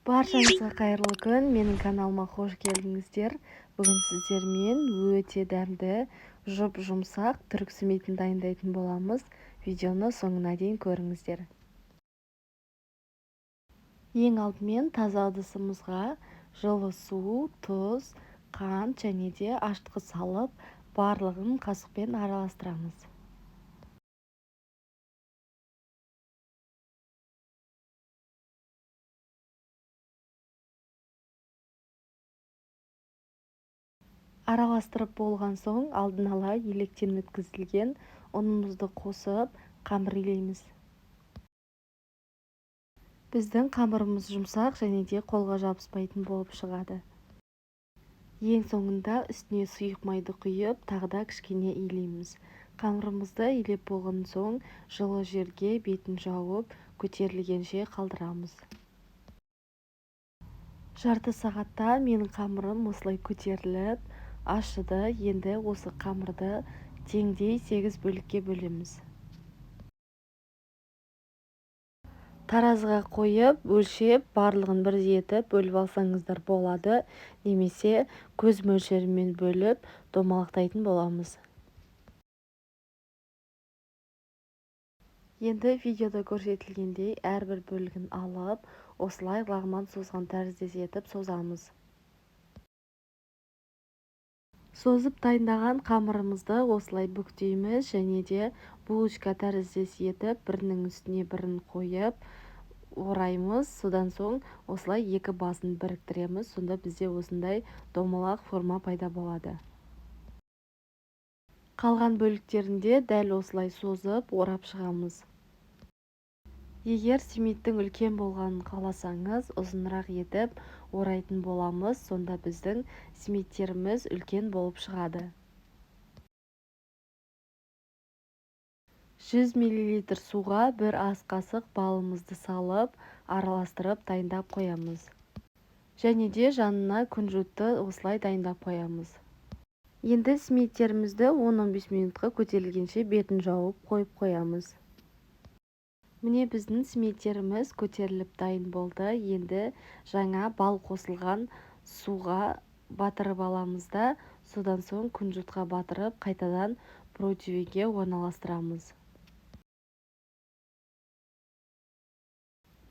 Баршаңызға қайырлы күн, менің каналыма қош келдіңіздер. Бүгін сіздермен өте дәмді, жұмсақ түрік сметін дайындайтын боламыз. Видеоны соңына дейін көріңіздер. Ең алдымен таза ыдысымызға жылы су, тұз, қант және де ашытқы салып, барлығын қасықпен араластырамыз. Араластырып болған соң алдын ала електен өткізілген ұнымызды қосып қамыр илейміз. Біздің қамырымыз жұмсақ және де қолға жабыспайтын болып шығады. Ең соңында үстіне сұйық майды құйып, тағы да кішкене илейміз. Қамырымызды илеп болған соң жылы жерге бетін жауып, көтерілгенше қалдырамыз. Жарты сағатта менің қамырым осылай көтеріліп, ашыды. Енді осы қамырды теңдей 8 бөлікке бөлеміз. Таразыға қойып, өлшеп, барлығын бірдей етіп бөліп алсаңыздар болады, немесе көз мөлшерімен бөліп домалақтайтын боламыз. Енді видеода көрсетілгендей әрбір бөлігін алып, осылай лағман созған тәріздес етіп созамыз. Созып дайындаған қамырымызды осылай бүктейміз және де булочка тәріздес етіп, бірінің үстіне бірін қойып ораймыз. Содан соң осылай екі басын біріктіреміз. Сонда бізде осындай домалақ форма пайда болады. Қалған бөліктерінде дәл осылай созып орап шығамыз. Егер сметтің үлкен болғанын қаласаңыз, ұзынырақ етіп орайтын боламыз, сонда біздің сметтеріміз үлкен болып шығады. 100 мл суға бір ас қасық балымызды салып, араластырып дайындап қоямыз. Және де жанына күнжутты осылай дайындап қоямыз. Енді сметтерімізді 10-15 минутқа көтерілгенше бетін жауып қойып қоямыз. Міне біздің сметтеріміз көтеріліп дайын болды. Енді жаңа бал қосылған суға батырып аламыз да, содан соң күнжутқа батырып, қайтадан противеньге орналастырамыз.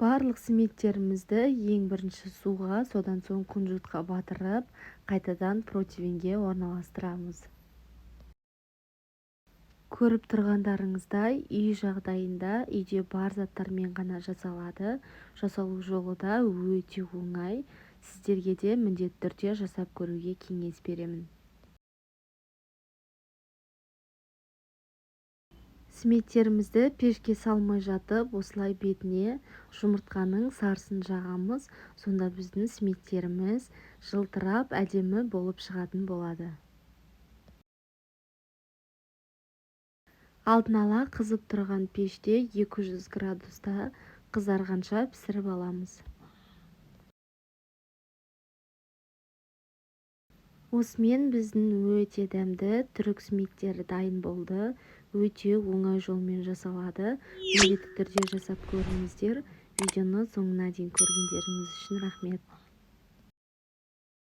Барлық сметтерімізді ең бірінші суға, содан соң күнжутқа батырып, қайтадан противеньге орналастырамыз. Көріп тұрғандарыңыздай, үй жағдайында үйде бар заттармен ғана жасалады. Жасалу жолы да өте оңай. Сіздерге де міндетті түрде жасап көруге кеңес беремін. Сметтерімізді пешке салмай жатып, осылай бетіне жұмыртқаның сарысын жағамыз. Сонда біздің сметтеріміз жылтырап, әдемі болып шығатын болады. Алдын ала қызып тұрған пеште 200 градуста қызарғанша пісіріп аламыз. Осымен біздің өте дәмді түрік сметтері дайын болды. Өте оңай жолмен жасалады. Міндетті түрде жасап көріңіздер. Видеоны соңына дейін көргендеріңіз үшін рахмет.